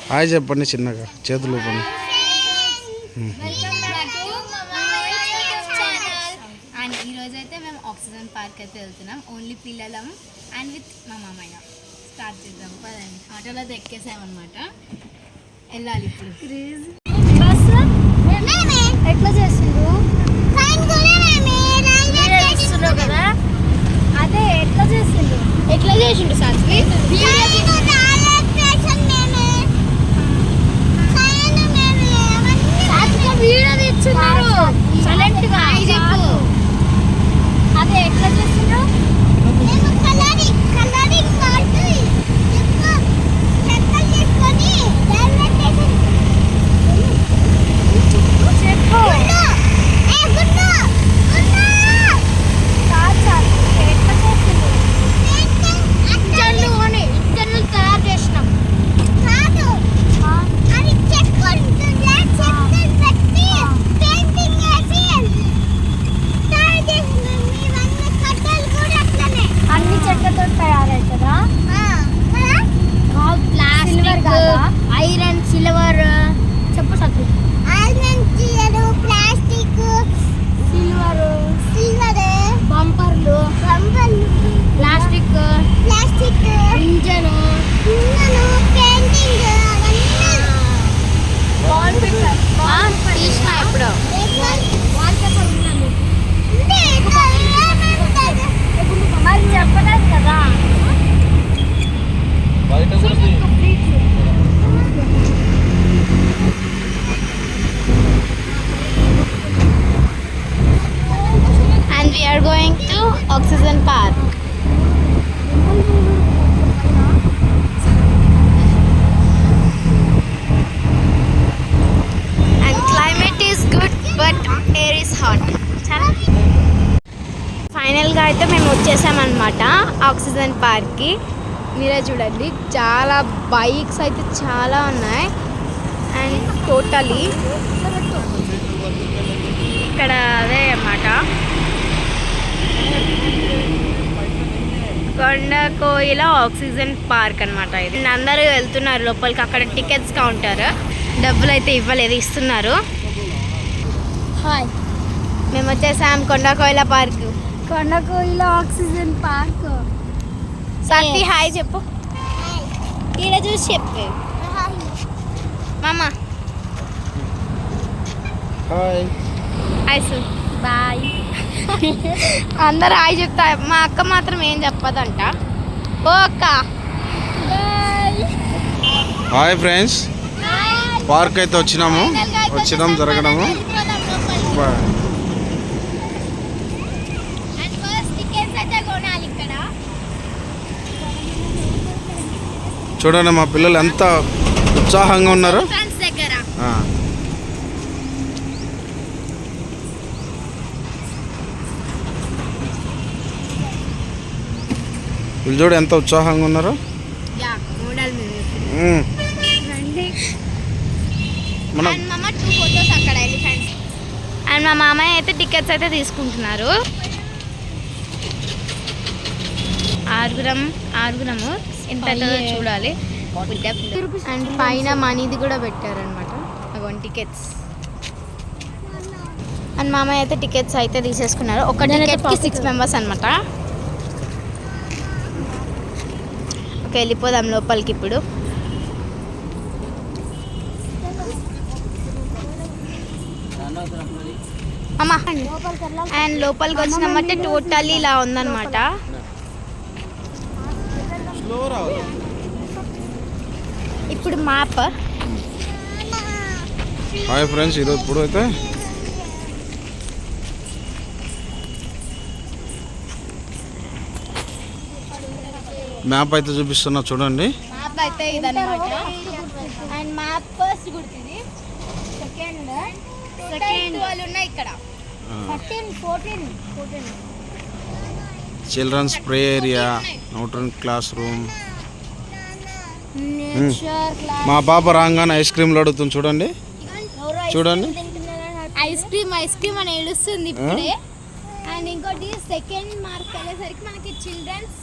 Hi చెప్పండి చిన్నగా చేతులు పని. అండ్ ఈరోజు అయితే మేము ఆక్సిజన్ పార్క్ అయితే వెళ్తున్నాం. ఓన్లీ పిల్లలం అండ్ విత్ మా మామయ్య. స్టార్ట్ చేద్దాం పదండి. ఆటోలో అయితే ఎక్కేసామన్నమాట. వెళ్ళాలి ఇప్పుడు. ఎట్లా చేసిండ్రు కదా? అదే ఎట్లా చేసిండు సాక్షి? వీడియో తెచ్చున్నారు సైలెంట్ గా చెప్పు. అదే ఎట్లా చేసిండ్రు? ఐరన్ సిల్వర్ చెప్పు సత్తు. ఐరన్ ప్లాస్టిక్ సిల్వర్ బంపర్లు ప్లాస్టిక్ ఇంజన్ పెయింటింగ్ తీసిన ఎప్పుడు మరి చెప్పలేదు కదా. And we are going to Oxygen Park. And climate is good but air is hot. ఫైనల్గా అయితే మేము వచ్చేసామన్నమాట ఆక్సిజన్ పార్క్కి. మీరే చూడండి చాలా బైక్స్ అయితే చాలా ఉన్నాయి. అండ్ టోటలీ ఇక్కడ అదే అన్నమాట కొండకోయిల ఆక్సిజన్ పార్క్ అనమాట. ఇది అందరూ వెళ్తున్నారు లోపలికి. అక్కడ టికెట్స్ కౌంటర్, డబ్బులు అయితే ఇవ్వలేదు, ఇస్తున్నారు. హాయ్, మేము వచ్చేసాం Kondakoyila park. Kondakoyila oxygen park. Satti hi చెప్పు. ఇక్కడ చూసి చెప్పు మామ. హాయ్ హాయ్ సు బాయ్. అందరు హాయ్ చెప్తా. మా అక్క మాత్రం ఏం చెప్పదంట. ఓ అక్క. హాయ్ ఫ్రెండ్స్, పార్క్ అయితే వచ్చినాం జరగడము. చూడండి మా పిల్లలు ఎంత ఉత్సాహంగా ఉన్నారు. వీళ్ళు చూడు ఎంత ఉత్సాహంగా ఉన్నారు. అండ్ మా మామయ్య అయితే టికెట్స్ అయితే తీసుకుంటున్నారు. ఆరుగురము ఎంత చూడాలి. అండ్ పైన మనీది కూడా పెట్టారనమాట. అగోండి టికెట్స్. అండ్ మామయ్య అయితే టికెట్స్ అయితే తీసేసుకున్నారు. ఒక టికెట్కి 6 మెంబర్స్ అనమాట. ఓకే, వెళ్ళిపోదాం లోపలికి ఇప్పుడు. అమ్మా అండ్ లోపలికి వచ్చినామంటే టోటల్లీ ఇలా ఉందన్నమాట. ఇప్పుడు మ్యాప్. హాయ్ ఫ్రెండ్స్, ఇప్పుడు అయితే మ్యాప్ అయితే చూపిస్తున్నా చూడండి. మ్యాప్ అయితే ఇదన్నమాట. అండ్ మ్యాప్ ఫస్ట్ గుర్తుంది. సెకండ్ వాళ్ళు ఉన్నాయి ఇక్కడ. 13 14 చిల్డ్రన్స్ ప్లే ఏరియా, న్యూట్రన్ క్లాస్ రూమ్. మా పాప రాగానే ఐస్ క్రీమ్లు అడుగుతుంది చూడండి. ఐస్ క్రీమ్ అని ఏడుస్తుంది ఇప్పుడే. అండ్ ఇంకోటి సెకండ్ మార్క్ వెళ్ళేసరికి మనకి చిల్డ్రన్స్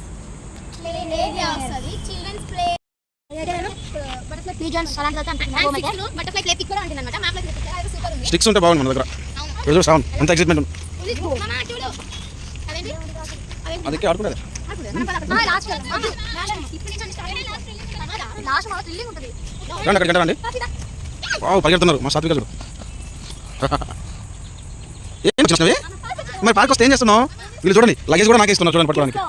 ప్లే ఏరియా వస్తుంది. Children's play butterfly play pick కూడా ఉంటుంది అన్నమాట. మా ప్లే పిక్ సూపర్ ఉంది. స్టిక్స్ ఉంటే బాగుంది మన దగ్గర. ఇప్పుడు చూడు సౌండ్ ఎంత ఎక్సైట్మెంట్ ఉంది. మామా చూడు అదేంటి అదికే ఆడుకుంటా రండి అక్కడికి రండి. వావ్ పరిగెడుతున్నారు మా సాత్విక చూడు. ఏం వచ్చినవి మరి పార్క్ వస్తే ఏం చేస్తున్నావు? వీళ్ళు చూడండి లగేజ్ కూడా నాకే ఇస్తున్నారు చూడండి పట్టుకోవడానికి.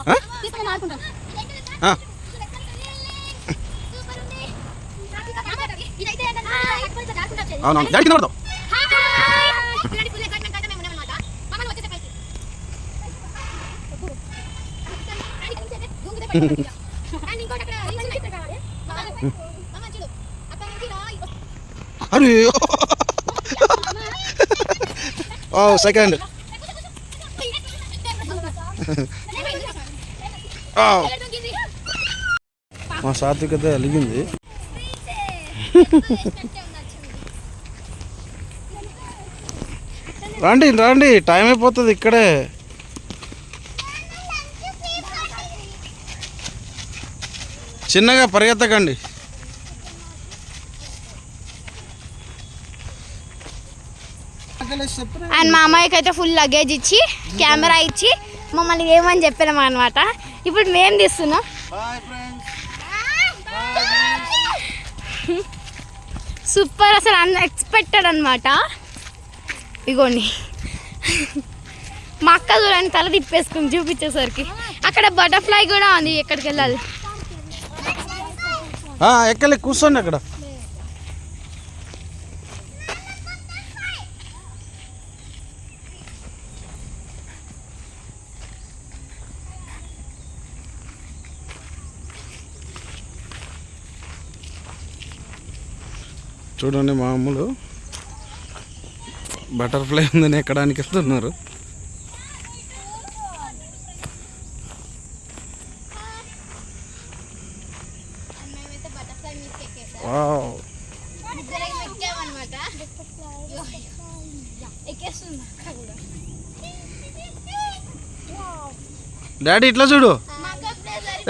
అవునవును డాడీ కింద పడతావు. అరే ఓ సెకండ్ మా సాత్వికత అలిగింది. రండి రండి టైం అయిపోతుంది ఇక్కడే. చిన్నగా పరిగెత్తకండి. అండ్ మా అమ్మాయికి అయితే ఫుల్ లగేజ్ ఇచ్చి కెమెరా ఇచ్చి మమ్మల్ని ఏమని చెప్పినాం అనమాట. ఇప్పుడు మేము తీస్తున్నాం. సూపర్ అసలు అన్ఎక్స్పెక్టెడ్ అనమాట. ఇగోండి మా అక్క చూడండి తల తిప్పేసుకుని చూపించేసరికి. అక్కడ బటర్ఫ్లై కూడా ఉంది. ఎక్కడికి వెళ్ళాలి? ఎక్కలే కూర్చోండి అక్కడ. చూడండి మామూలు బటర్ఫ్లై ఉందని ఎక్కడానికి వెళ్తున్నారు. డాడీ ఇట్లా చూడు.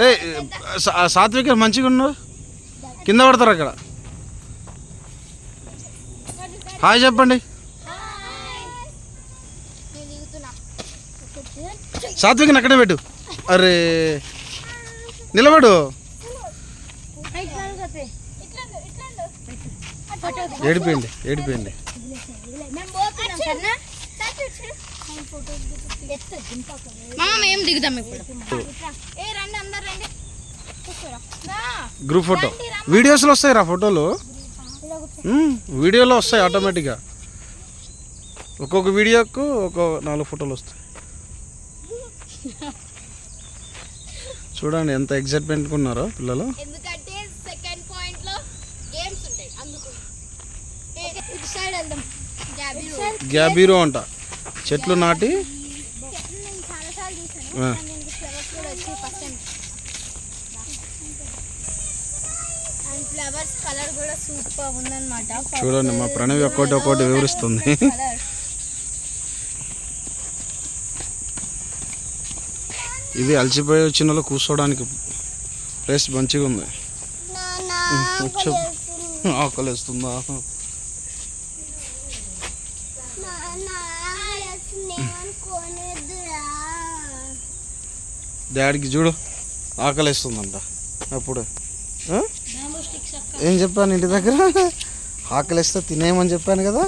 ఏ సాత్విక మంచిగా ఉన్నావు. కింద పడతారు అక్కడ. హాయ్ చెప్పండి. సాత్వికని అక్కడే పెట్టు. అరే నిలబడు. ఏడిపోయింది ఏడిపోయింది. మేము దిగుతాం ఇప్పుడు. గ్రూప్ ఫోటో వీడియోస్లో వస్తాయి రా ఫోటోలు. వీడియోలో వస్తాయి ఆటోమేటిక్గా. ఒక్కొక్క వీడియోకు ఒక 4 ఫోటోలు వస్తాయి. చూడండి ఎంత ఎక్సైట్మెంట్గా ఉన్నారో పిల్లలు. ఎందుకంటే సెకండ్ పాయింట్ లో గేమ్స్ ఉంటాయి అందుకు. ఇటు సైడ్ వెళ్దాం. గ్యాబీరో అంట చెట్లు నాటి. ఫ్లవర్స్ కలర్ కూడా సూపర్ ఉందన్నమాట. చూడండి మా ప్రణవి ఒక్కోటి వివరిస్తుంది. ఇది అలసిపోయి వచ్చిన వాళ్ళు కూర్చోడానికి ప్లేస్ మంచిగా ఉంది. ఆకలి వేస్తుందా? డాడీకి చూడు ఆకలి వేస్తుందంట. అప్పుడు ఏం చెప్పాను ఇంటి దగ్గర? ఆకలి వేస్తే తినేయమని చెప్పాను కదా.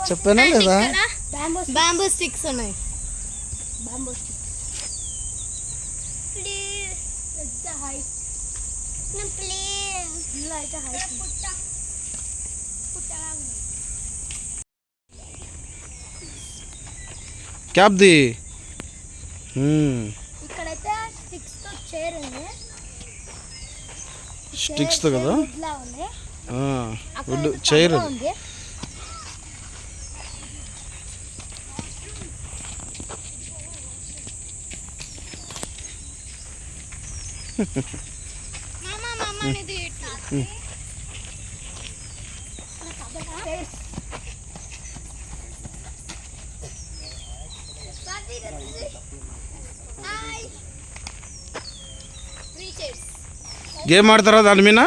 చెప్పానా లేదా? బ్యాంబూ స్టిక్స్ ఉన్నాయి. Cap the. ఇక్కడైతే స్టిక్స్ తో కదా వుడ్ చైర్. గేమ్ ఆడతారా దాని మీద?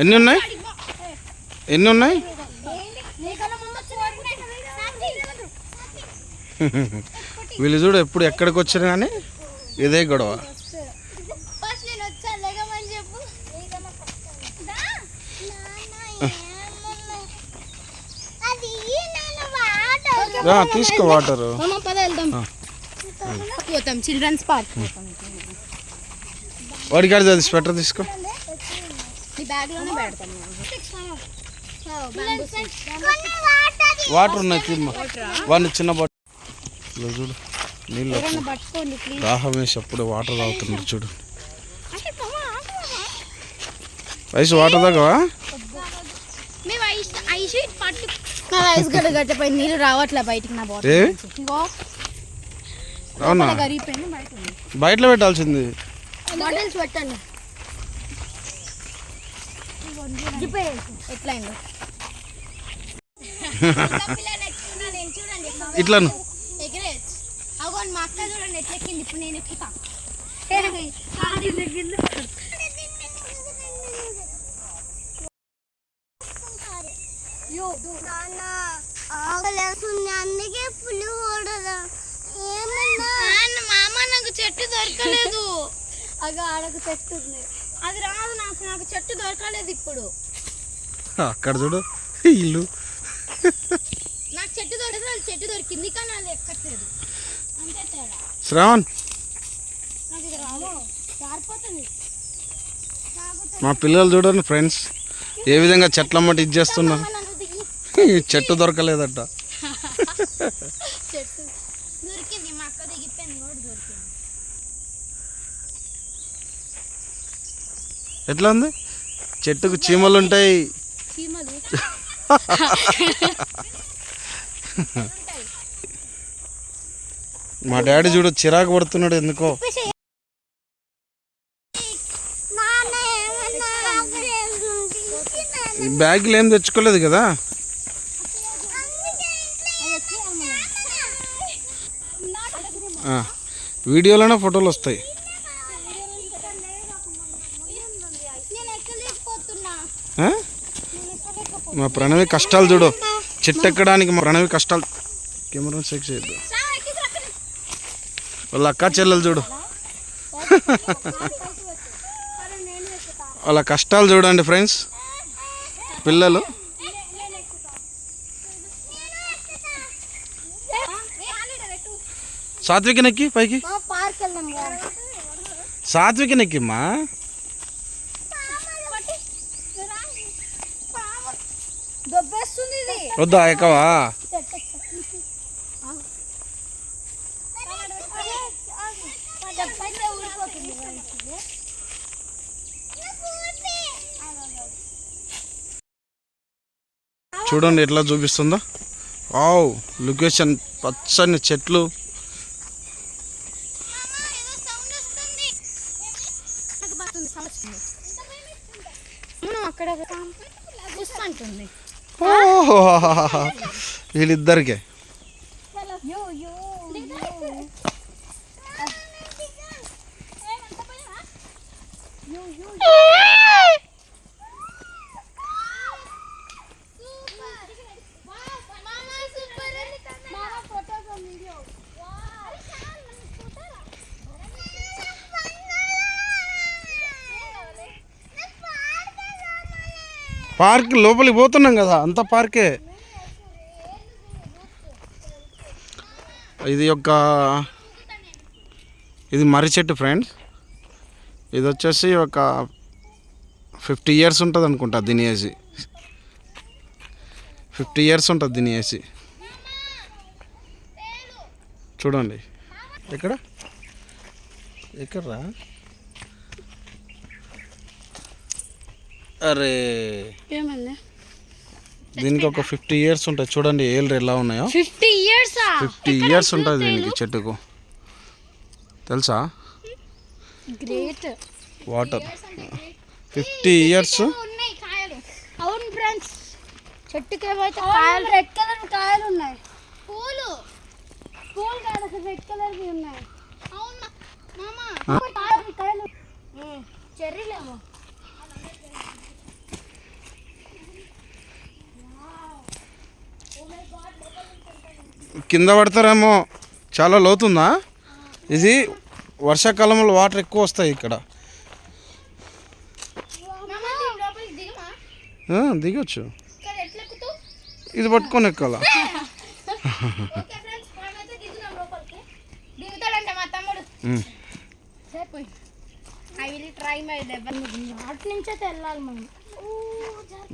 ఎన్ని ఉన్నాయి? ఎన్ని ఉన్నాయి? వీళ్ళు చూడు ఎప్పుడు ఎక్కడికి వచ్చారు కానీ ఇదే గొడవ. తీసుకో వాటరు. పోతాం చిల్డ్రన్స్ పార్క్. వాడికి అది స్వెటర్ తీసుకో. వాటర్ ఉన్నాయి తిమ్మ. వాడిని చిన్న బాటిల్ చూడు నీళ్ళు దాహం వేసి అప్పుడు వాటర్ తాగుతున్నారు చూడు. వయసు వాటర్ తాగవా? నీళ్ళు రావట్లే బయటికి. నా బాటిల్ అవునా? బయటలో పెట్టాల్సింది. బాటిల్స్ పెట్టండి. ఎట్లా ఇట్లా అగోండి మా అక్క చూడండి ఎట్లా ఎక్కింది. ఇప్పుడు నేను ఎక్కుతా. అందుకే పులి మామ నాకు చెట్టు దొరకలేదు. అగా ఆడకు చెట్టు ఉంది. అది రాదు నాకు చెట్టు దొరకలేదు. ఇప్పుడు అక్కడ చూడు ఇల్లు. నాకు చెట్టు దొరకలేదు. చెట్టు దొరికింది కానీ అది ఎక్కట్లేదు. అంతే తేడా. శ్రావణ్ నాకు ఇది రాదు. జారిపోతుంది. మా పిల్లలు చూడండి ఫ్రెండ్స్ ఏ విధంగా చెట్ల మట్టి ఇది చేస్తున్నారు. చెట్టు దొరకలేదట. చెట్టు దొరికింది. మా అక్క దిగిపోయింది కూడా దొరికింది. ఎట్లా ఉంది? చెట్టుకు చీమలు ఉంటాయి. చీమలు మా డాడీ చూడు చిరాకు పడుతున్నాడు ఎందుకో. బ్యాగులు ఏం తెచ్చుకోలేదు కదా. వీడియోలోనే ఫోటోలు వస్తాయి. మా ప్రణవి కష్టాలు చూడు. చెట్టు ఎక్కడానికి మా ప్రణవి కష్టాలు. కెమెరా చెక్ చేయద్దు. వాళ్ళ అక్క చెల్లెలు చూడు వాళ్ళ కష్టాలు చూడండి ఫ్రెండ్స్. పిల్లలు సాత్విక నెక్కి పైకి. సాత్విక నెక్కిమ్మా. వద్దా ఎక్కవా? చూడండి ఎట్లా చూపిస్తుందో. వావ్ లొకేషన్ పచ్చని చెట్లు. వీళ్ళిద్దరికే పార్క్ లోపలికి పోతున్నాం కదా అంత పార్కే. ఇది మర్రి చెట్టు ఫ్రెండ్స్. ఇది వచ్చేసి ఒక 50 years ఉంటుంది అనుకుంటా దీని వేసి. 50 years ఉంటుంది దీని వేసి. చూడండి ఎక్కడరా. అరే దీనికి ఒక 50 years ఉంటుంది. చూడండి ఏళ్ళు ఎలా ఉన్నాయో. 50 years ఉంటుంది దీనికి చెట్టుకు. తెలుసా? గ్రేట్. Water 50 years. అవును ఫ్రెండ్స్ చెట్టుకి ఏవైతే కాయలు రెడ్ కలర్ కాయలు ఉన్నాయి. పూలు కాదు అసలు రెడ్ కలర్ ఉన్నాయి. అవునా మామ? కాయలు చెర్రీలేమో. కింద పడతారేమో. చాలా లోతుందా ఇది? వర్షాకాలంలో వాటర్ ఎక్కువ వస్తాయి ఇక్కడ. దిగొచ్చు, ఇది పట్టుకొని ఎక్కాలా?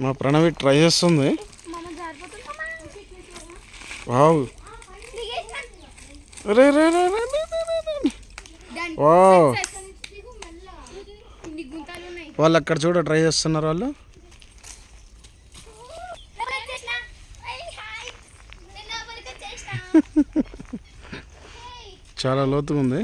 మా ప్రణవి ట్రై చేస్తుంది. వావ్, రే రే రే రే రే రే రే. వావ్, వాళ్ళు అక్కడ చూడ ట్రై చేస్తున్నారు వాళ్ళు. చాలా లోతుగా ఉంది.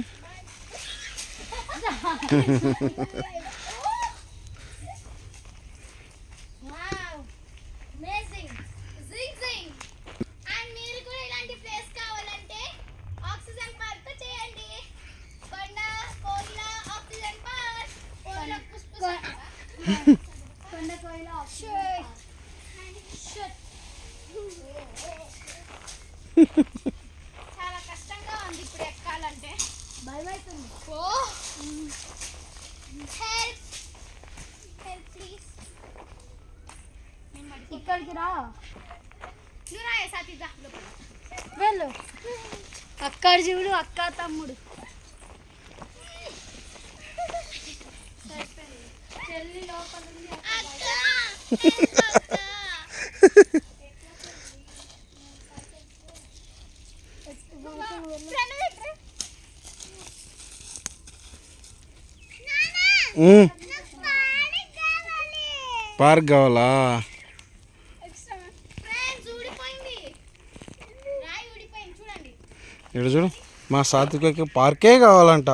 చాలా కష్టంగా ఉంది ఇప్పుడు ఎక్కాలంటే. ఇక్కడికి రా, నువ్వు రాయే సాతిదా వెళ్ళు. అక్కడ చూడు, అక్క తమ్ముడు. చెల్లి లోపల ఉంది. పార్క్ కావాలా? ఇక్కడ చూడు, మా సాత్వికకి పార్కే కావాలంట.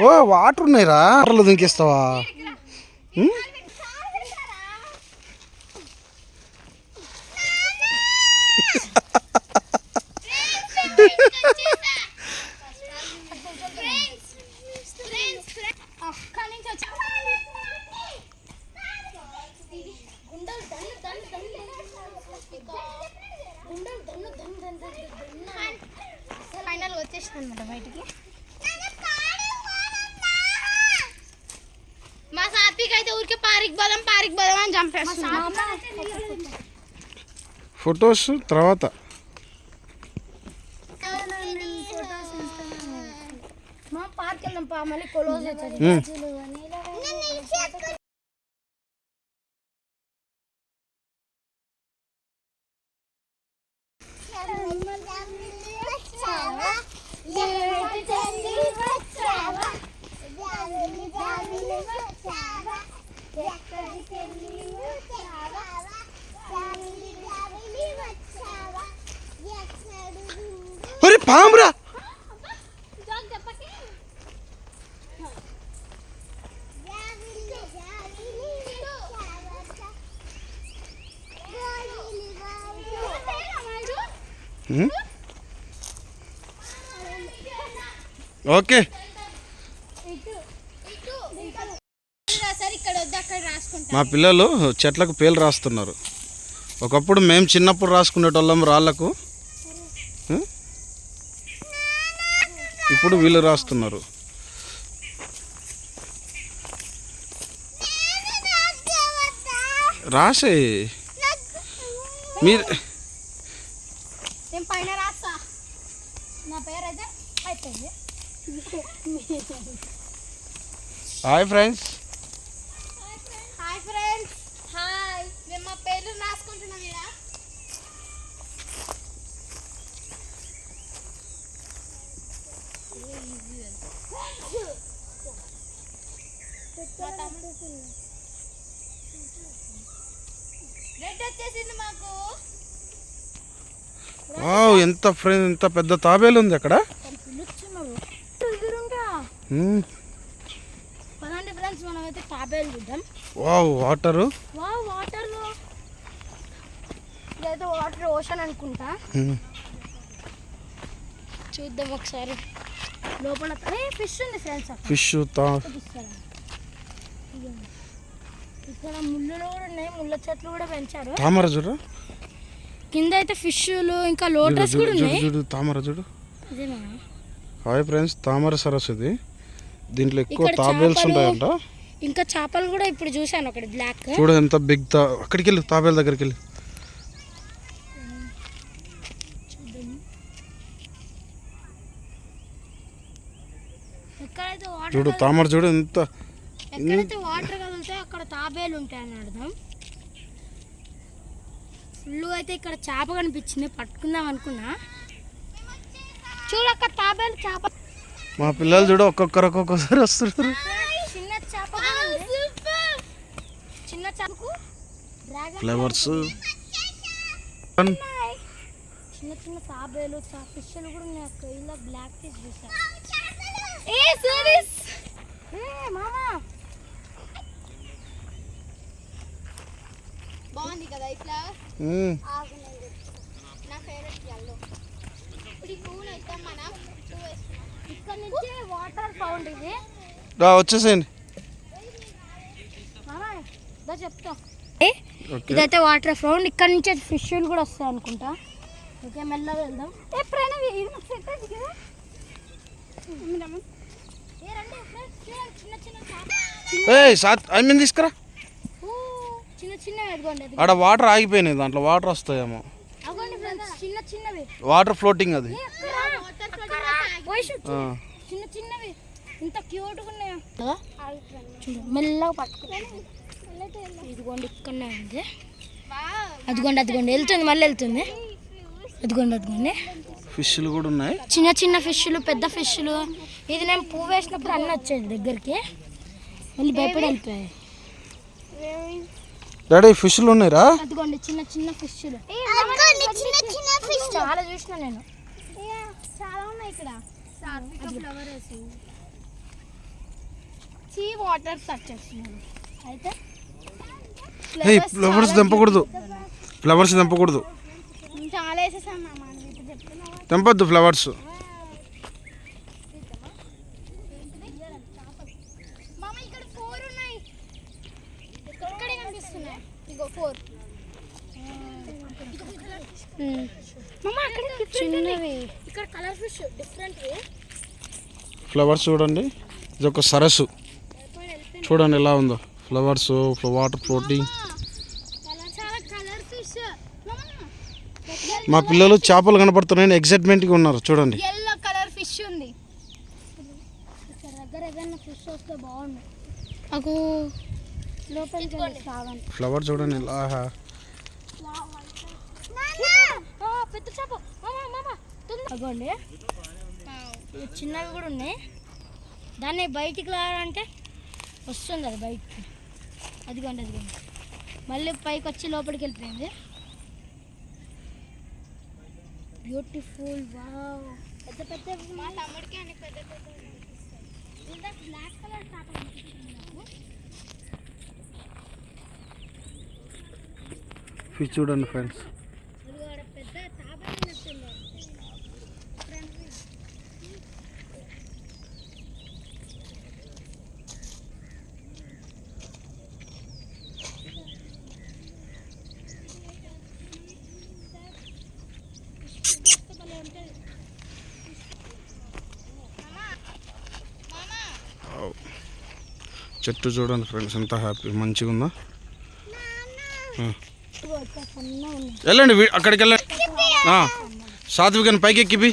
ఓ వాటర్ ఉన్నాయిరా, వాటర్లో దింకేస్తావా? ఫైనల్ వచ్చేసింది అనమాట బయటికి. మా సాత్విక్ అయితే ఊరికే పారికి బలం అని చంపేస్తున్నాడు. ఫొటోస్ తర్వాత. మా పార్క్ వెళ్దాం, మళ్ళీ క్లోజ్ అవుతుంది. అరే పామురా! ఓకే, మా పిల్లలు చెట్లకు పేర్లు రాస్తున్నారు. ఒకప్పుడు మేము చిన్నప్పుడు రాసుకునేటోళ్ళం రాళ్ళకు, ఇప్పుడు వీళ్ళు రాస్తున్నారు. రాసే మీరు. పైన రాస్తా, నా పేరు అయితే అయిపోయింది. Hi friends. Hi friends, hi. మేము మా పేర్లు రాసుకుంటున్నాం ఇలా. రెడ్ వచ్చేసింది మాకు. వావ్, ఎంత పెద్ద తాబేలు ఉంది అక్కడ. పదండి ఫ్రెండ్స్, మనం అయితే తాబేలు చూద్దాం. Wow, water. వావ్, వాటర్ లో ఇదైతే వాటర్ ఓషన్ అనుకుంటా. చూద్దాం ఒకసారి లోపల. ఫిష్ ఉంది ఫ్రెండ్స్, ఫిష్ ఇక్కడ ముళ్ళులు కూడా ఉన్నాయి, ముళ్ళ చెట్లు కూడా పెంచారు. తామర చూడు, కింద అయితే ఫిష్లు ఇంకా లోటస్ కూడా ఉన్నాయి. చూడు తామర చూడు. ఇదేనా? హాయ్ ఫ్రెండ్స్, తామర సరస్సు ఇది. దీంట్లో ఎక్కువ తాబేల్స్ ఉంటాయంట. ఇంకా చేపలు కూడా ఇప్పుడు చూసాను అక్కడ బ్లాక్. చూడు ఎంత బిగ్ అక్కడికి వెళ్ళి తాబేల దగ్గరికి వెళ్ళి చూడు. తామర చూడు ఎంత. ఎక్కడైతే వాటర్ కదిలితే అక్కడ తాబేలు ఉంటాయని అర్థం. ఫుల్ అయితే ఇక్కడ చేప కనిపించింది, పట్టుకుందాం అనుకున్నా. చూడు అక్కడ తాబేలు చేప. మా పిల్లలు చూడు ఒక్కొక్కసారి వస్తున్నారు. చిన్న చేప, చిన్న చేపకు ఫ్లవర్స్, చిన్న చిన్న తాబేలు ఫిష్లు కూడా ఉన్నాయి అక్కడ. ఇలా బ్లాక్ ఫిష్ చూసా. బాగుంది కదా ఇట్లా. నా ఫేవరెట్ ఎల్లో. ఇప్పుడు ఈ పువ్వులు అయితే మనం ఇక్కడ నుంచి వాటర్ ఫౌండ్ ఇది. వచ్చేసేయండి. చెప్తా, ఇదైతే వాటర్ ఫౌండ్. ఇక్కడ నుంచి ఫిష్లు కూడా వస్తాయి అనుకుంటా. ఓకే, మెల్లగా వెళ్దాం. తీసుకురా. చిన్న చిన్నవి అదిగోండి. ఆడ వాటర్ ఆగిపోయినాయి, దాంట్లో వాటర్ వస్తాయేమో. చిన్న చిన్నవి వాటర్ ఫ్లోటింగ్ అది. చిన్న చిన్నవి ఇంత క్యూట్గా ఉన్నాయా. మెల్లగా పట్టుకుని ఇదిగోండి, ఇక్కడనే ఉంది. అదిగోండి అదిగోండి వెళ్తుంది, మళ్ళీ వెళ్తుంది. అదిగోండి ఫిష్లు కూడా ఉన్నాయి, చిన్న చిన్న ఫిష్లు, పెద్ద ఫిష్లు. ఇది నేను పువ్వు వేసినప్పుడు అన్నీ వచ్చేది దగ్గరికి, మళ్ళీ భయపడి వెళ్ళిపోయాయి. డాడీ ఫిష్లు ఉన్నాయిరా. అదిగోండి చిన్న చిన్న ఫిష్లు, చాలా చూసిన నేను. చాలా ఉన్నాయి ఇక్కడ. సీ వాటర్ టచ్ చేస్తున్నాను. అయితే ఫ్లవర్స్ తెంపకూడదు, ఫ్లవర్స్ తెంపకూడదు. చాలా వేసేసాను తెంపొద్దు ఫ్లవర్స్. ఇక్కడ 4 ఉన్నాయి. ఇక్కడే కనిపిస్తున్నాయి. ఇగో 4. చిన్నవి ఇక్కడ కలర్ ఫిష్ డిఫరెంట్. ఫ్లవర్స్ చూడండి, ఇది ఒక సరస్సు. చూడండి ఎలా ఉందో ఫ్లవర్స్, వాటర్ ఫ్లోటింగ్. మా పిల్లలు చేపలు కనపడుతున్నాయని ఎక్సైట్మెంట్గా ఉన్నారు. చూడండి ఎల్లో కలర్ ఫిష్ ఉంది. ఇక్కడ దగ్గర ఏదైనా ఫిష్ వస్తే బాగుంది. నాకు లోపలికి ఫ్లవర్ చూడండి ఎలా. పెద్ద చేప అగోండి, చిన్నవి కూడా ఉన్నాయి. దాన్ని బయటికి లాగాలంటే వస్తుంది అది బయటికి. అదిగోండి మళ్ళీ పైకి వచ్చి లోపలికి వెళ్ళిపోయింది. బ్యూటిఫుల్. వావ్, పెద్ద పెద్ద. మా తమ్ముడికి అన్ని పెద్ద పెద్ద బ్లాక్ కలర్ చేప ఫిష్ చూడండి ఫ్రెండ్స్. పెద్ద తాబేలు నచ్చింది. చెట్టు చూడండి ఫ్రెండ్స్ ఎంత హ్యాపీ, మంచిగా ఉందా. వెళ్ళండి అక్కడికి వెళ్ళండి. సాత్వికని పైకి ఎక్కిపి.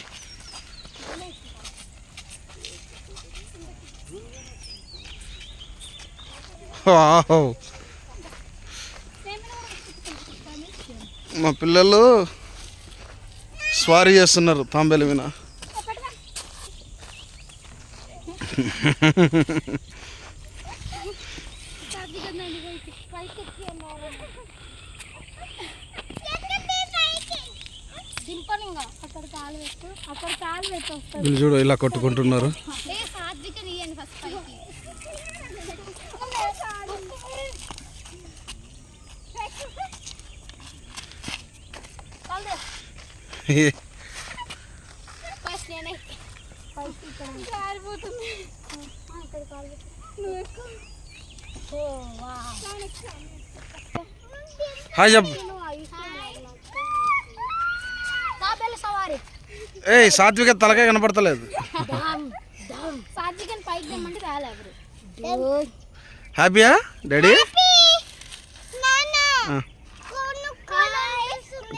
మా పిల్లలు స్వారీ చేస్తున్నారు తాంబేలు మీద. వీళ్ళు చూడు ఇలా కొట్టుకుంటున్నారు. హాయ్ చెప్పు. సవారి ఏయ్ సాత్విక తలకాయ కనపడతలేదు. సాత్వికని పైకి తెమ్మంటే రాలే ఎవరు. హ్యాపీయా డాడీ?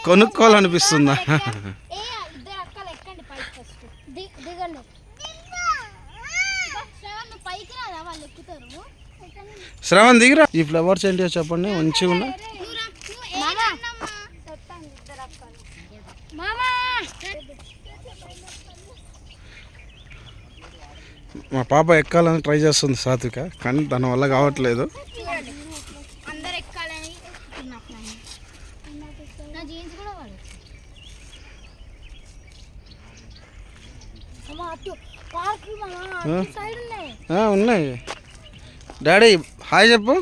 కొనుక్కోవాలనిపిస్తుందా? ఇద్దరు అక్కలు ఎక్కండి పైకి ఫస్ట్. దిగండి. పైకి రాదా వాళ్ళు ఎక్కుతారు. శ్రవణ్ దిగిరా. ఈ ఫ్లవర్స్ ఏంటో చెప్పండి, మంచిగా ఉన్నాయి. మా పాప ఎక్కాలని ట్రై చేస్తుంది సాత్విక, కానీ దాని వల్ల కావట్లేదు. అందరు ఎక్కాలని నా జీన్స్ కూడా వాడు. ఉన్నాయి. డాడీ హాయ్ చెప్పు.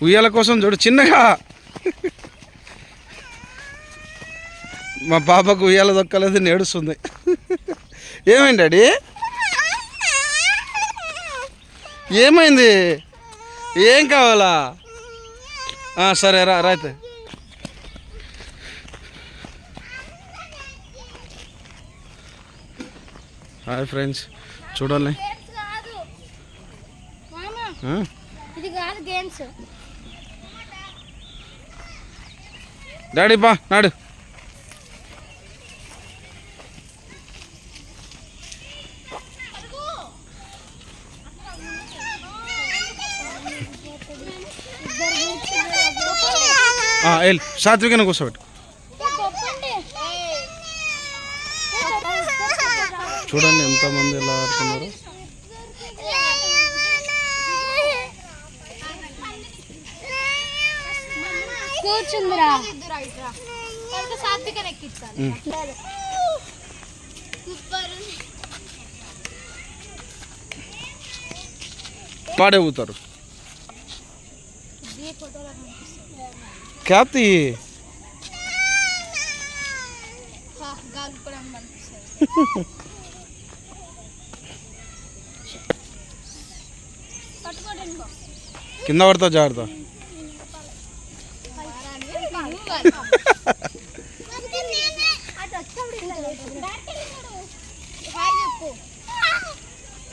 ఉయ్యాల కోసం చూడు చిన్నగా. మా పాపకు ఉయ్యాల దొక్కలేదు, నేడుస్తుంది. ఏమైంది డాడీ? ఏమైంది? ఏం కావాలా? సరే రా అయితే. హాయ్ ఫ్రెండ్స్, చూడాలి. ఇది కాదు గేమ్స్. డాడీ బా నాడు. వెళ్ళి సాత్వికను కూర్చోబెట్టు. చూడండి ఎంతమంది ఎలా ఆడుతున్నారు. కూర్చుందిరా. పాడే ఊతారు. ఖ్యాతి కింద పడతా జాగ్రత్త.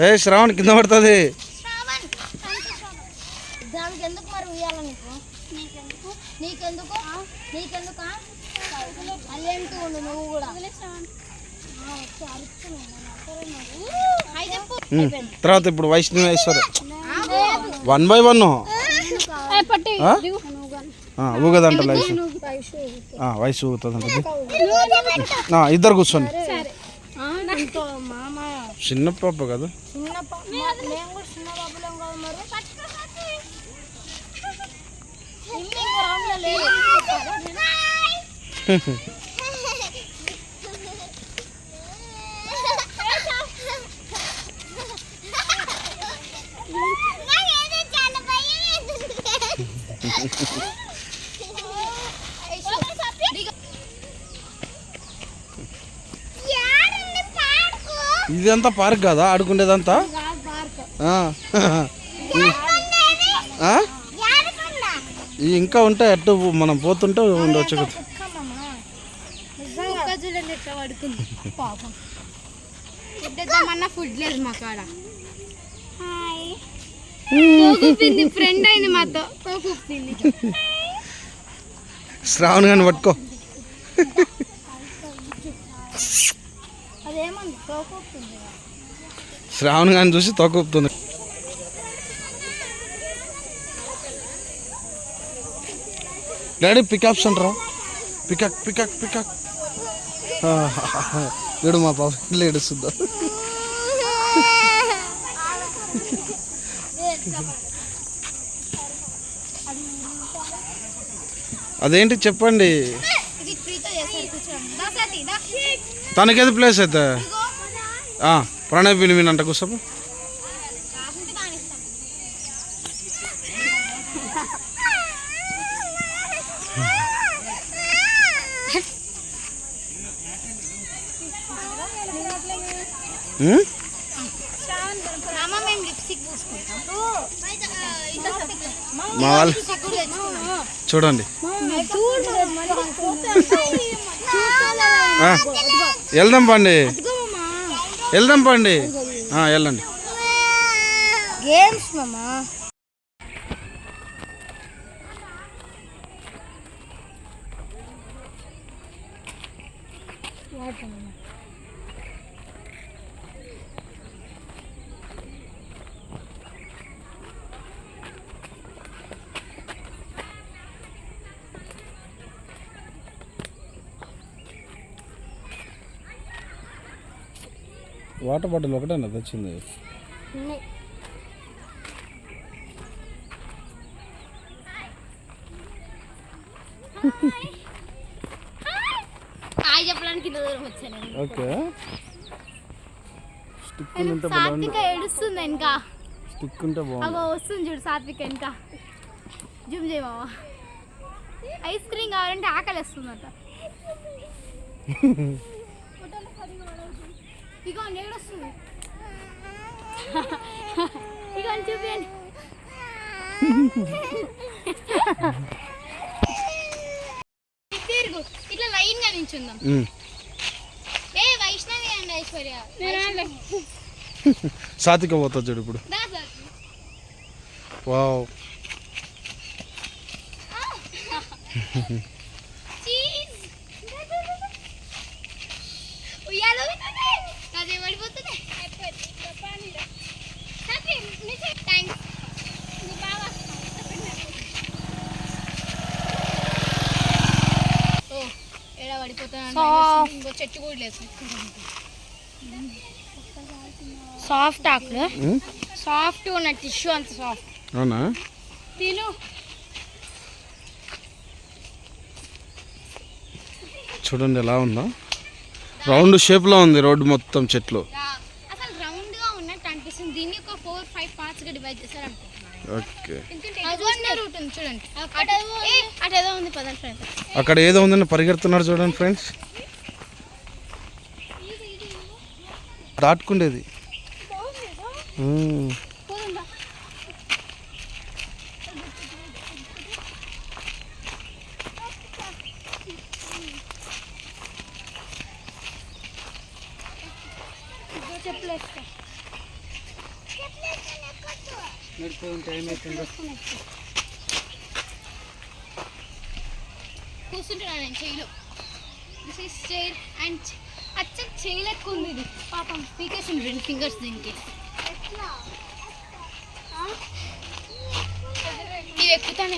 ఏ శ్రావణ్ కింద పడుతుంది. దానికి ఎందుకు మరి ఉయ్యాల నీకు? నీకెందుకు? నీకెందుకా? అల్లేంటూ ఉండు నువ్వు కూడా. తర్వాత ఇప్పుడు వైష్ణవి ఐశ్వర్య 1 by 1 ఊగదంట. వయసు ఊగుతుంది. ఇద్దరు కూర్చోండి. చిన్న పాప కదా. ఇదంతా పార్క్ కదా ఆడుకునేదంతా? ఇంకా ఉంటాయి, అట్టు మనం పోతుంటే ఉండవచ్చు కదా. ఫుడ్ లేదు మా కాడ. ఫ్రెండ్ అయింది మాతో. శ్రావణ్ గారిని పట్టుకో. శ్రావణ్ గారిని చూసి తోకొప్పుతుంది. డాడీ పికప్ సెంటరా? పికక్ పికక్ పికక్. ఏడు మా పాప ఇట్లా ఏడుస్తుందా? అదేంటి చెప్పండి. తనకేది ప్లేస్ అయితే ప్రణయ్ వినిమినంట కూర్చోపు. మేము లిప్స్టిక్ పూసుకుంటాం. మా వాళ్ళు చూడండి. వెళ్దాం పండి, వెళ్దాం పండి, వెళ్ళండి. గేమ్స్ మామా. వాటర్ బాటిల్ ఒకటేనా తెచ్చింది? హాయ్ చెప్పడానికి ఇంత దూరం వచ్చాను. ఓకే. సాత్విక ఏడుస్తుంది ఇంకా. స్టిక్ ఉంటే బాగుంది. అగో వస్తుంది చూడు సాత్విక ఇంకా. జూమ్ చేయ మామ. ఐస్ క్రీమ్ కావాలంటే ఆకలి వస్తుందట. ఇగో ఏడొస్తుంది. ఇగో చూపించండి. తిరుగు ఇట్లా లైన్ గా నించుందాం. ఏ వైష్ణవి అండ్ ఐశ్వర్య సాత్విక పోతా చూడు ఇప్పుడు. వావ్. ఇంకో చెట్టు కూడా లేదు. సాఫ్ట్ ఆకులు, సాఫ్ట్ ఉన్న టిష్యూ అంత సాఫ్ట్. అవునా? తిను. చూడండి ఎలా ఉందో, రౌండ్ షేప్లో ఉంది రోడ్డు మొత్తం చెట్లు. అసలు రౌండ్ గా ఉన్నట్టు అనిపిస్తుంది. దీన్ని ఒక 4-5 పార్ట్స్ గా డివైడ్ చేశారు అనుకుంటున్నాను. ఓకే. రూట్ ఉంది చూడండి. అటేదో ఉంది పదండి. అక్కడ ఏదో ఉందని పరిగెడుతున్నారు చూడండి ఫ్రెండ్స్. దాటుకుండేది. కూర్చుంటున్నాను నేను చేయలో. దిస్ ఈస్ చైర్ అండ్ అచ్చ చేయలు ఎక్కువ ఉంది. ఇది పాపం పీకేసింది 2 ఫింగర్స్ దీనికి. ఇవి ఎక్కుతానే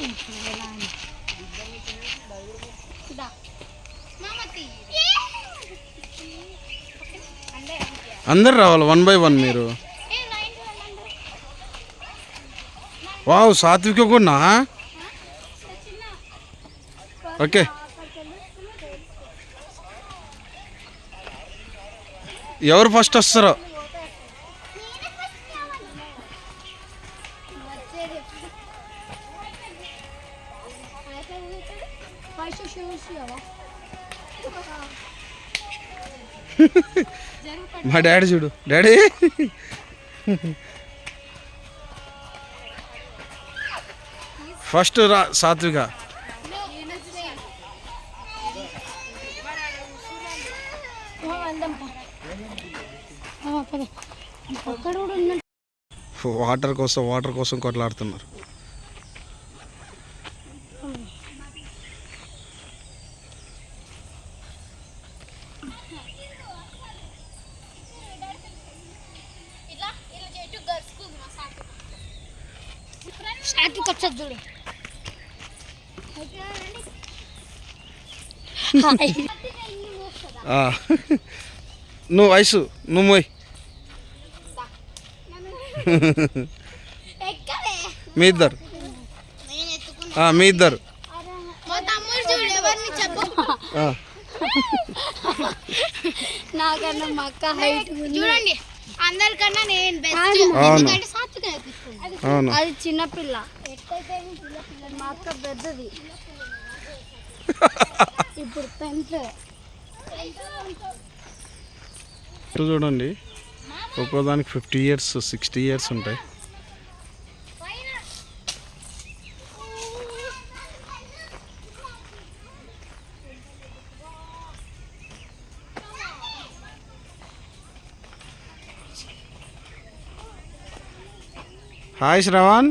అందరు రావాలి 1 by 1 మీరు. వావ్, సాత్విక కూడా. ఓకే. ఎవరు ఫస్ట్ వస్తారో? మా డాడీ చూడు. డాడీ ఫస్ట్ రా సాత్విక. వాటర్ కోసం కొట్లాడుతున్నారు. నువ్వు వయసు నువ్వు మోయ్. మీ ఇద్దరు నాకన్నా మా అక్క హైట్ చూడండి. అందరికన్నా నేను అది చిన్నపిల్ల. మా అక్క పెద్దది. ఇప్పుడు 10th. చూడండి ఒక్కో దానికి 50 years 60 years ఉంటాయి. హాయ్ శ్రవణ్.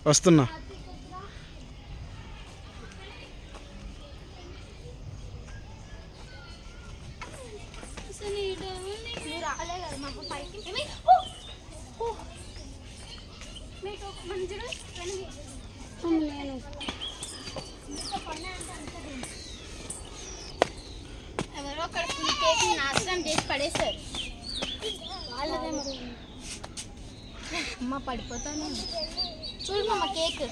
వస్తున్నా. ఎవరో అక్కడ ఫుల్ కేక్ నాశనం చేసి పడేశారు. అమ్మ పడిపోతాను. చూడు మమ్మ కేక్.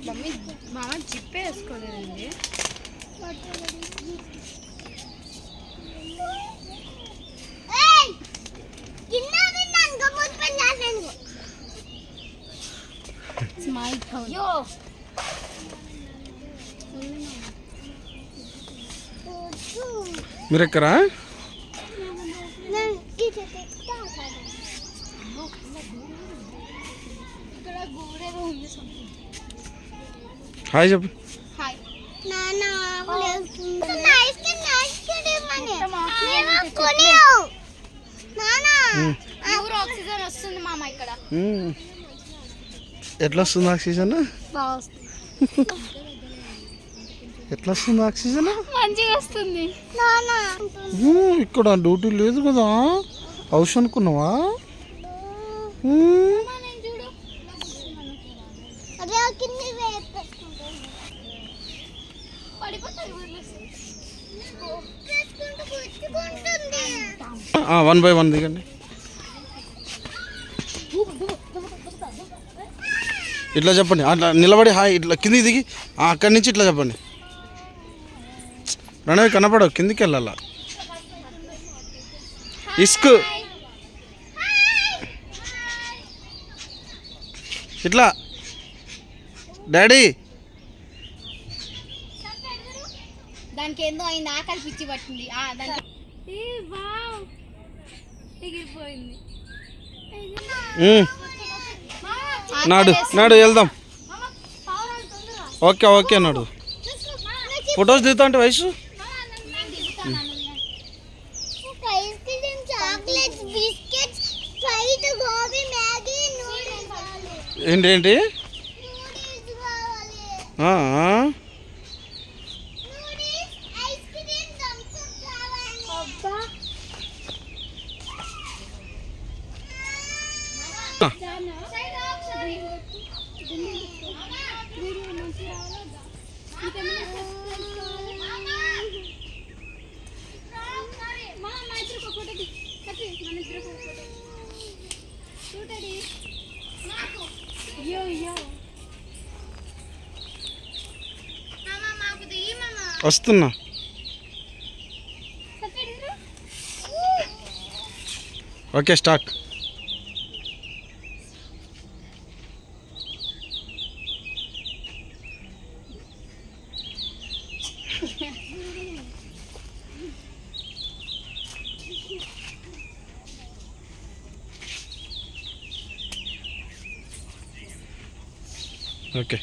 మమ్మీ మామ జిప్పే వేసుకోలేదండి. మీరు ఎక్కరా? హాయ్ చెప్పు. ఆక్సిజన్ వస్తుంది మామ ఇక్కడ. ఎట్లా వస్తుంది ఆక్సిజన్? ఎట్లా వస్తుంది ఆక్సిజన్? మంచిగా వస్తుంది. ఇక్కడ డ్యూటీ లేదు కదా, అవసరం అనుకున్నావా? వన్ బై వన్ దిగండి. ఇట్లా చెప్పండి, అట్లా నిలబడి హాయ్ ఇట్లా కిందికి దిగి అక్కడి నుంచి ఇట్లా చెప్పండి. రణవి కనపడవు, కిందికి వెళ్ళాల. ఇస్క్ ఇట్లా డాడీ. దానికి ఏందో అయింది, ఆకలి పిచ్చి పట్టింది. దానికి నాడు నాడు వెళ్దాం. ఓకే ఓకే నాడు. ఫొటోస్ దిగుతా అంటే వయసు ఏంటి? వస్తున్నా. Okay start. ఓకే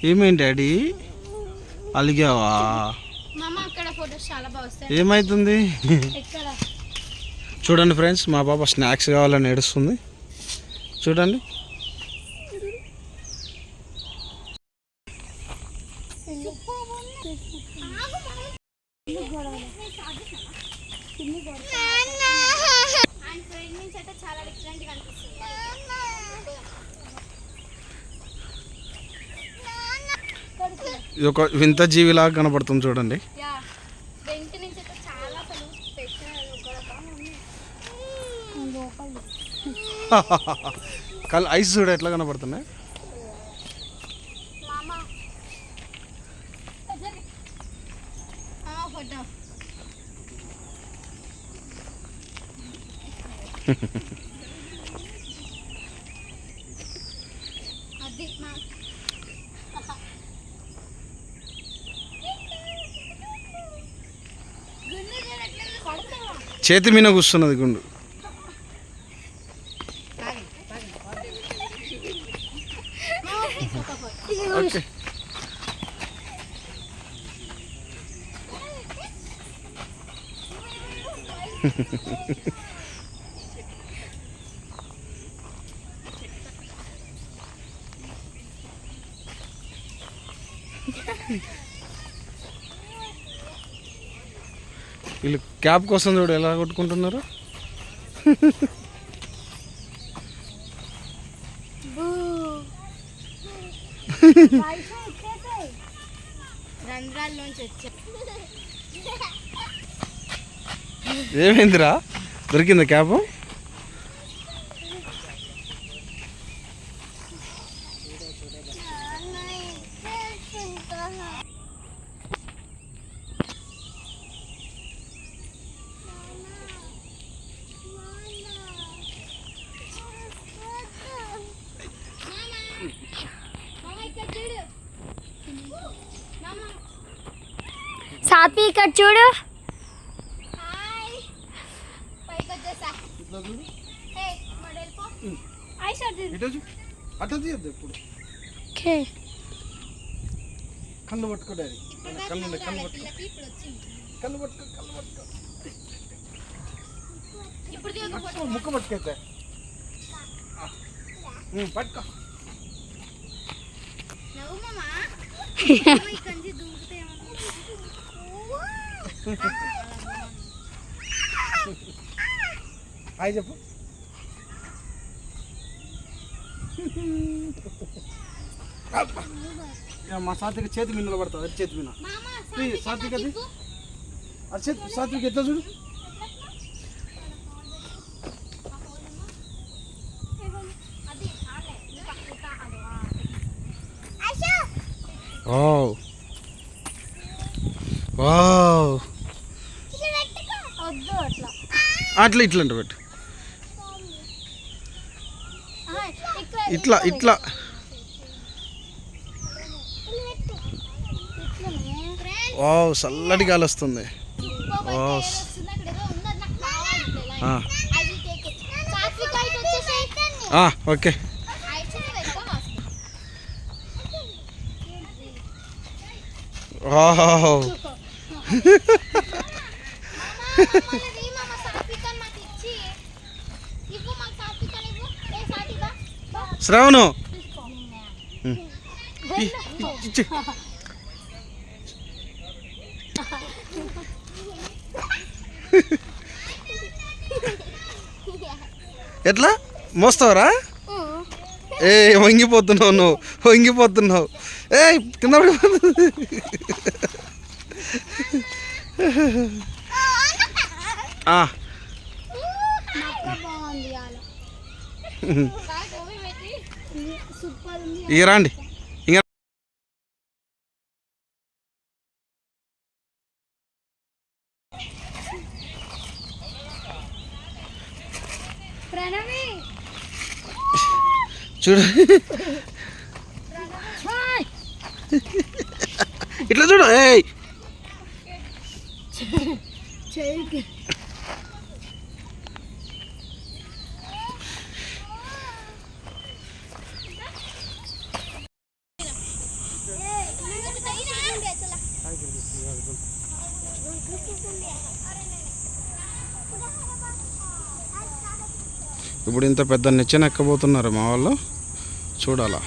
ఏమైంది డాడీ అలిగావా? మామ అక్కడ ఫోటోస్ చాలా బాగా వస్తాయి. ఏమైతుంది? ఎక్కడ చూడండి ఫ్రెండ్స్, మా పాప స్నాక్స్ కావాలని ఏడుస్తుంది. చూడండి. చాలా డిఫరెంట్ గా అనిపిస్తుంది. ఇది ఒక వింత జీవిలాగా కనపడుతుంది చూడండి. కళ్ళు ఐస్ చూడ ఎట్లా కనపడుతున్నాయి. చేతి మీద కూస్తున్నది గుండు. ఓకే. వీళ్ళు క్యాబ్ కోసం చూడు ఎలా కొట్టుకుంటున్నారు. ఏమైందిరా, దొరికిందా క్యాబ్? సాత్వి ఇక్కడ చూడు. అట్లా తీయద్దు ఎప్పుడు. కళ్ళు పట్టుకో డాడీ, కళ్ళు కళ్ళు పట్టుకో, కళ్ళు పట్టుకో, కళ్ళు పట్టుకో, ముక్క పట్టుకైతే పట్టుకో. హాయ్ చెప్పు. మా సాత్విక చేతి మీద నిలబడుతుంది. అది చేతి మీద సాత్విక, అది సాత్విక ఎట్లా చూడు. అట్లా ఇట్లా అంటే పెట్టు. ఇట్లా ఇట్లా వావ్, చల్లటి గాలి వస్తుంది. ఓకే. వావ్, శ్రావణు ఎట్లా మోస్తావరా? ఏ వంగిపోతున్నావు నువ్వు, వంగిపోతున్నావు. ఏ కింద పడిపోతుంది. ఇక రండి. ఇంకా చూడు, ఇట్లా చూడు. ఇప్పుడు ఇంత పెద్ద నిచ్చెన ఎక్కబోతున్నారు మా వాళ్ళు, చూడాలా.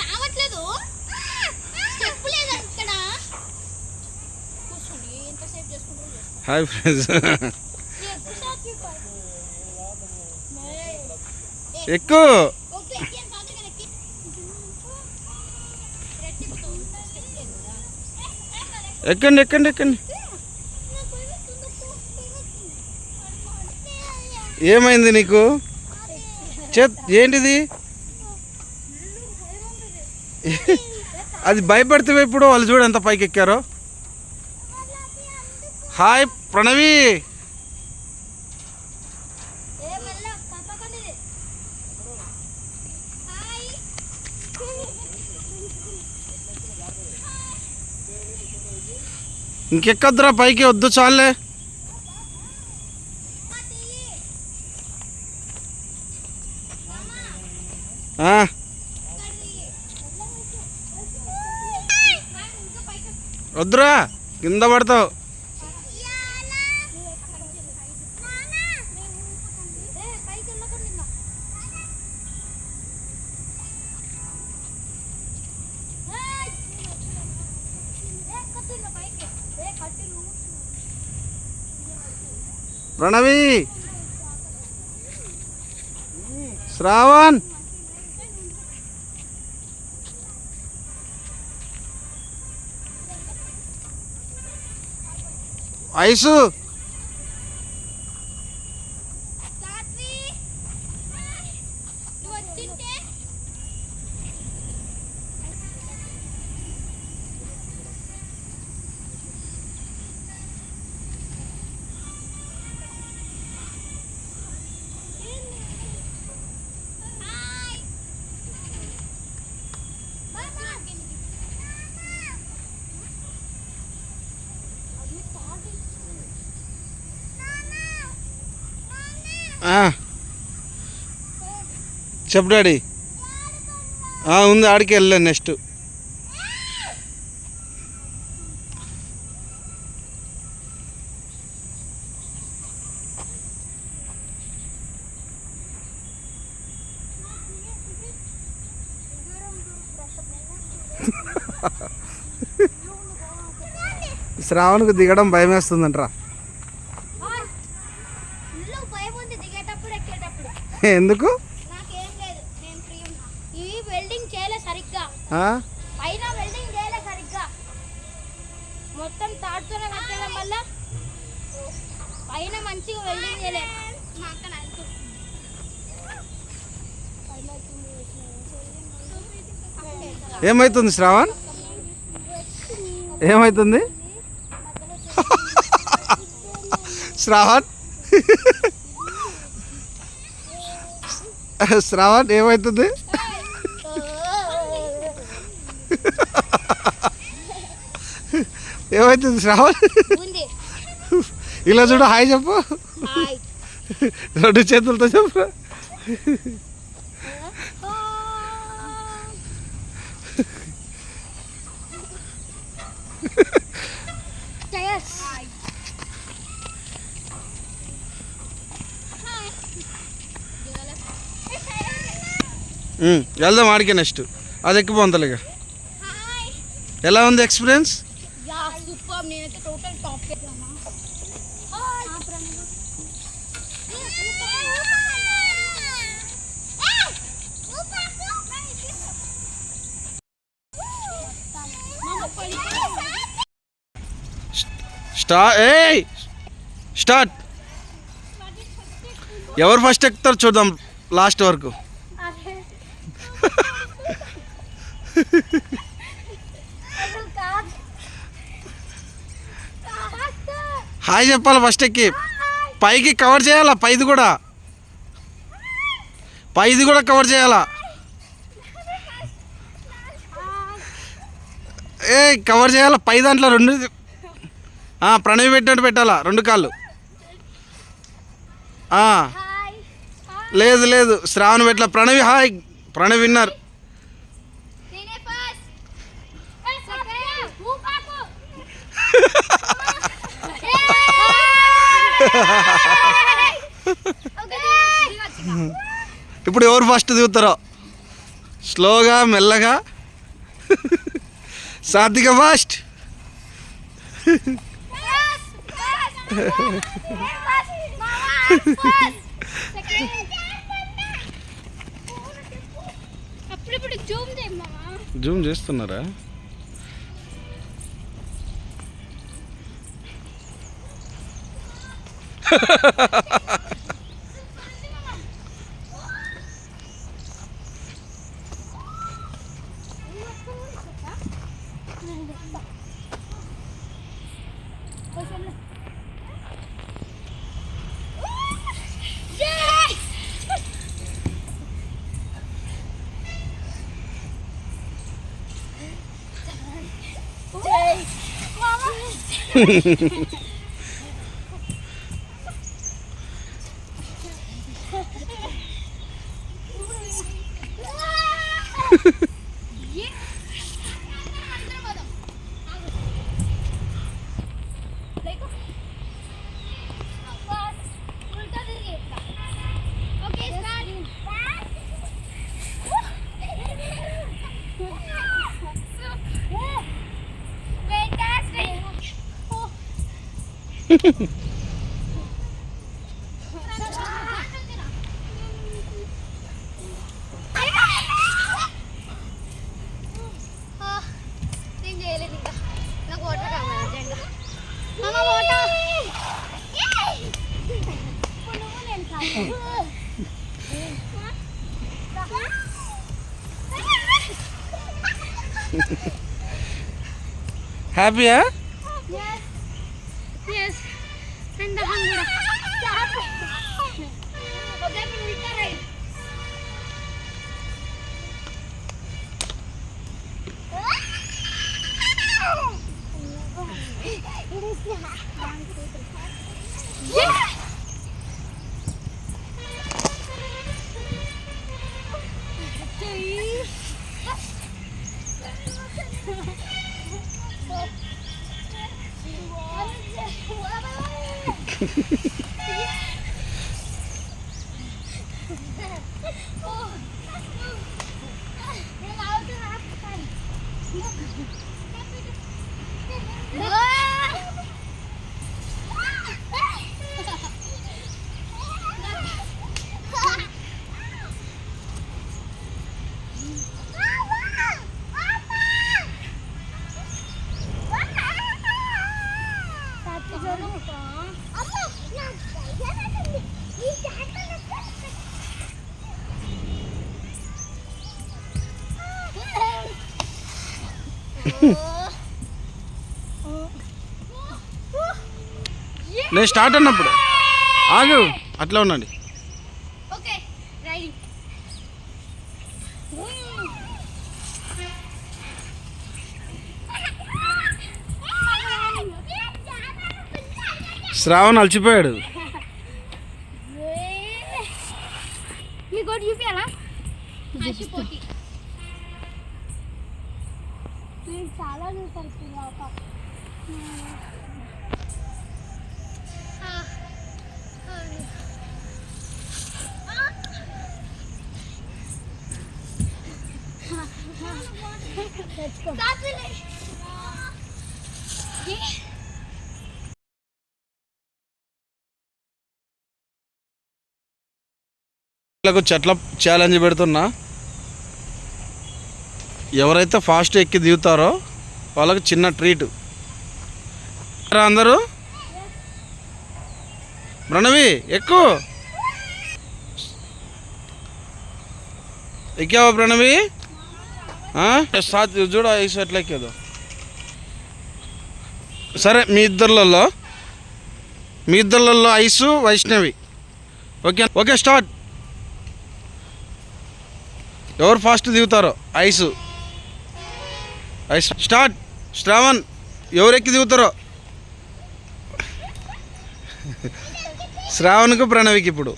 రావట్లేదు. Hi friends. ఎక్కువ ఎక్కండి ఎక్కండి ఎక్కండి. ఏమైంది నీకు? ఏంటిది? అది భయపడితే ఇప్పుడు వాళ్ళు చూడు ఎంత పైకి ఎక్కారో. హాయ్ ప్రణవి. ఇంకెక్కద్దురా పైకి, వద్దు చాలే. వద్దురా కింద పడతావు. ప్రణవి, శ్రావణ్, ఐసు, చెప్పు డాడీ. ఉంది ఆడికి వెళ్ళా నెక్స్ట్. శ్రావణ్కు దిగడం భయం వేస్తుందంట్రా. ఎందుకు? పైన వెల్డింగ్ చేయలే సరిగ్గా, మొత్తం తాడుతోనే కట్టడం వల్ల పైన మంచిగా వెల్డింగ్ చేయలే. ఏమైతుంది శ్రావణ్? ఏమైతుంది శ్రావణ్? శ్రావణ్ ఏమైతుంది? ఏమైతుంది శ్రావణ్? ఇలా చూడు, హాయ్ చెప్పు, రెండు చేతులతో చెప్పు. వెళ్దాం ఆడికే నెక్స్ట్. అది ఎక్కిపోంతలే. ఎలా ఉంది ఎక్స్పీరియన్స్? స్టార్ట్. ఎవరు ఫస్ట్ ఎక్కుతారు చూద్దాం లాస్ట్ వరకు. హాయ్ చెప్పాలి ఫస్ట్ ఎక్కి. పైకి కవర్ చేయాలా, పైది కూడా కవర్ చేయాలా. కవర్ చేయాలా పై దాంట్లో రెండు. ప్రణవి పెట్టినట్టు పెట్టాలా 2 కాళ్ళు. లేదు లేదు శ్రావణ్ పెట్టలా. ప్రణవి హాయ్. ప్రణవి విన్నర్. ఇప్పుడు ఎవరు ఫస్ట్ దిగుతారో స్లోగా మెల్లగా. సాత్విక ఫాస్ట్. జూమ్ చేస్తున్నారా? నేను చేయలేదు ఇంకా. నాకు వాటర్ కావాలి నిజంగా. మామ వాటర్. నేను కాదు. హ్యాపీయా? Yes. And the hunger. Okay, we will try. నేను స్టార్ట్ అన్నప్పుడు ఆగు, అట్లా ఉండండి. Okay riding. శ్రావణ్ అలసిపోయాడు. మీ గోడు చూపియాలా? పోటీ నేను చాలా చూసాను. చెట్ల ఛాలెంజ్ పెడుతున్నా. ఎవరైతే ఫాస్ట్ ఎక్కి దిగుతారో వాళ్ళకి చిన్న ట్రీట్. అందరూ ప్రణవి ఎక్కువ ఎక్కావా ప్రణవి? చూడ ఐసు ఎట్లా ఎక్కేదో. సరే మీ ఇద్దరిలో ice Vaishnavi. Okay okay start. ఎవరు ఫాస్ట్ దిగుతారో ఐసు స్టార్ట్. శ్రావణ్ ఎవరు ఎక్కి దిగుతారో శ్రావణ్కు ప్రణవికి ఇప్పుడు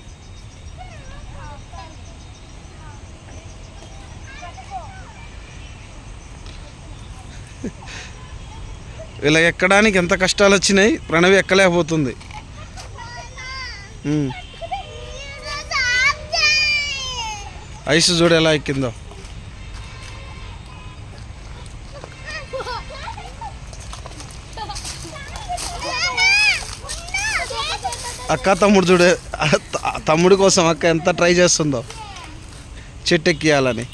ఇలా ఎక్కడానికి ఎంత కష్టాలు వచ్చినాయి, ప్రణవి ఎక్కలేకపోతుంది. ఐసు చూడు ఎలా ఎక్కిందో. అక్క తమ్ముడు చూడే, తమ్ముడి కోసం అక్క ఎంత ట్రై చేస్తుందో చెట్టు ఎక్కియాలని.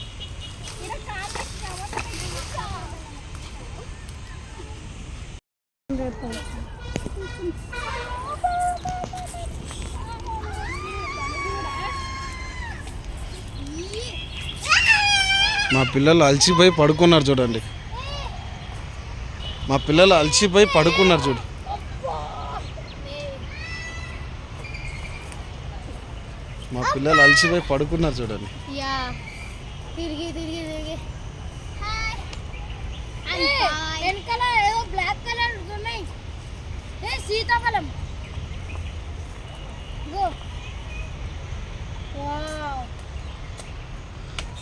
మా పిల్లలు అలసిపోయి పడుకున్నారు చూడండి. మా పిల్లలు అలసిపోయి పడుకున్నారు చూడు. మా పిల్లలు అలసిపోయి పడుకున్నారు చూడండి. తిరిగి తిరిగి తిరిగి వెనకాల ఏదో బ్లాక్ కలర్ ఉన్నాయి. సీతాఫలం.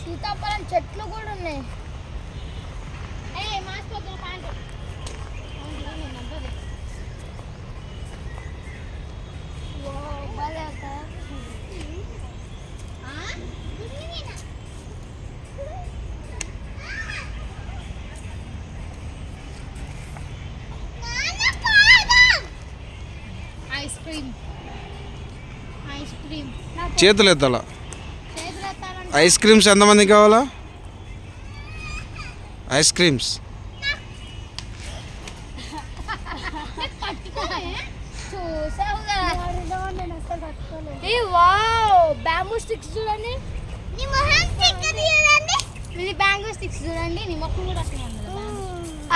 సీతాఫలం చెట్లు కూడా ఉన్నాయి. ఐస్ క్రీమ్ ఐస్ క్రీమ్ చేతులు ఎత్తాలా? ఐస్ క్రీమ్స్ ఎంతమంది కావాలా? ఐస్ క్రీమ్స్ బ్యాంబూ స్టిక్స్ చూడండి. ఇది బ్యాంబూ స్టిక్స్ చూడండి. నీ మొక్క కూడా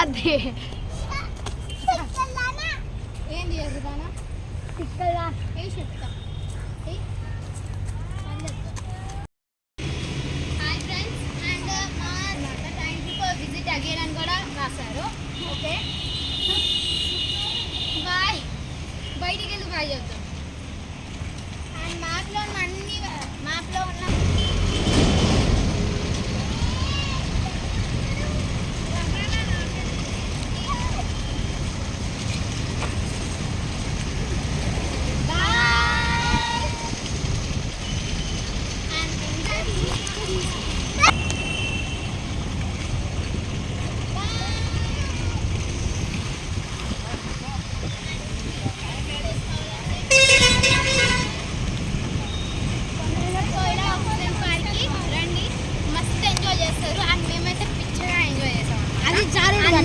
అదే ఏంది ఎదుగుదానా తిక్కలా ఏ చెప్తా. హాయ్ ఫ్రెండ్స్, అండ్ మా thank you for visit again అని కూడా రాశారు. Okay bye. బయటికి వెళ్ళి బాయ్ చెప్తాం. అండ్ మ్యాప్లో ఉన్న అన్ని మ్యాప్లో ఉన్న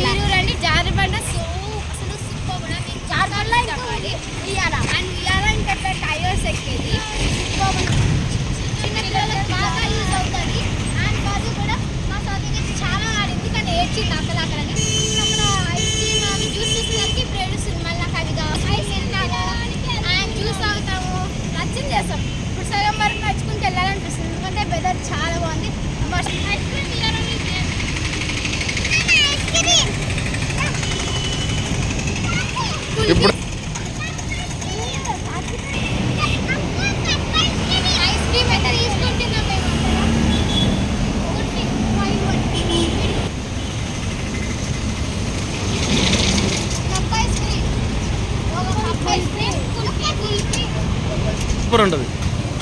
మీరు రండి. జారుబండ అసలు సూపర్ కూడా. మీకు జారుబండ చెప్పాలి ఇయ్యాల. అండ్ ఇయ్యాల ఇంకా టైర్స్ ఎక్కేది చిన్న పిల్లలకు బాగా యూజ్ అవుతుంది. అండ్ బాజు కూడా మా సౌదీ చాలా ఆడింది కానీ ఏడ్చింది అక్కడని. అక్కడ ఐస్ క్రీమ్ అవి జ్యూస్ తీసుకుని బ్రెడ్ మళ్ళీ నాకు అది ఐస్ తింటాము అండ్ జ్యూస్ తాగుతాము. నచ్చింది చేస్తాం. ఇప్పుడు సగం వరకు నచ్చుకుంటూ వెళ్ళాలనిపిస్తుంది ఎందుకంటే వెదర్ చాలా బాగుంది. ఐస్ క్రీమ్ ఇయ్యాలని ఇప్పుడు ఐస్ క్రీమ్ అయితే తీసుకుంటున్నాం మేము. కప్ ఐస్ క్రీమ్, ఒక cup ice cream, kulfi super ఉంటుంది.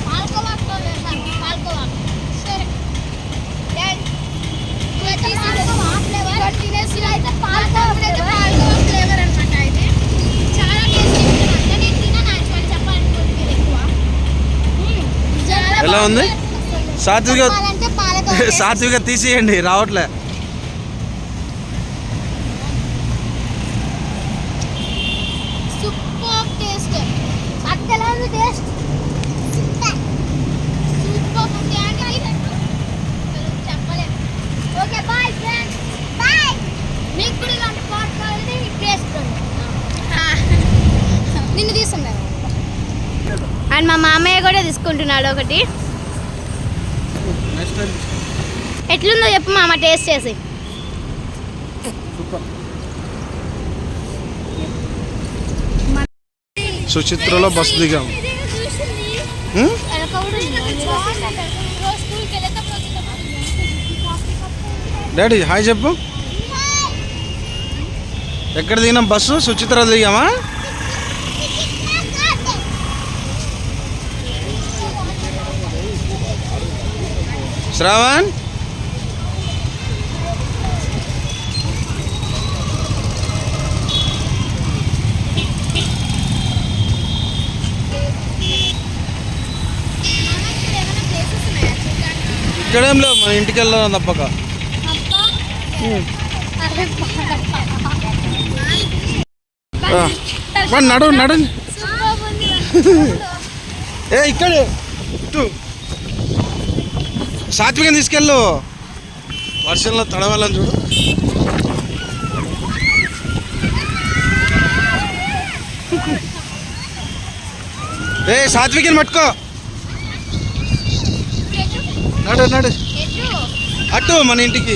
పాల్కోవాతో వేసాను. పాల్కోవా సరే. అయితే పాల్కోవా ఫ్లేవర్ అనమాట. అయితే చాలా టేస్టీ ఉంటుంది. నేను తిన్నాను యాక్చువల్లీ చెప్పాలనుకుంటే ఎక్కువ. ఎలా ఉంది? సాత్విక పాలకోవా సాత్విక తీసేయండి, రావట్లే. Super taste. అక్కడ ఎలా ఉంది టేస్ట్? సూపర్ ఉంది అంటే చెప్పలేము. Okay bye friends, bye. మీకు కూడా ఇలాంటి పాట్ కావాలంటే టేస్ట్ నిన్ను తీసుకున్నాను. అండ్ మా మామయ్య కూడా తీసుకుంటున్నాడు ఒకటి. ఎట్లుందో చెప్పు మామ టేస్ట్ చేసి. సుచిత్రలో బస్సు దిగాం. డాడీ హాయ్ చెప్పు. ఎక్కడ దిగినాం బస్సు? సుచిత్ర దిగామా? శ్రావణ్ ఇక్కడేం లేవు, మన ఇంటికి వెళ్ళాలి తప్పక. నడు నడు. ఏ ఇక్కడే సాత్వికం తీసుకెళ్ళు, వర్షంలో తడవాలని చూడు. ఏ సాత్వికని పట్టుకో. నడు నడు అటు మన ఇంటికి.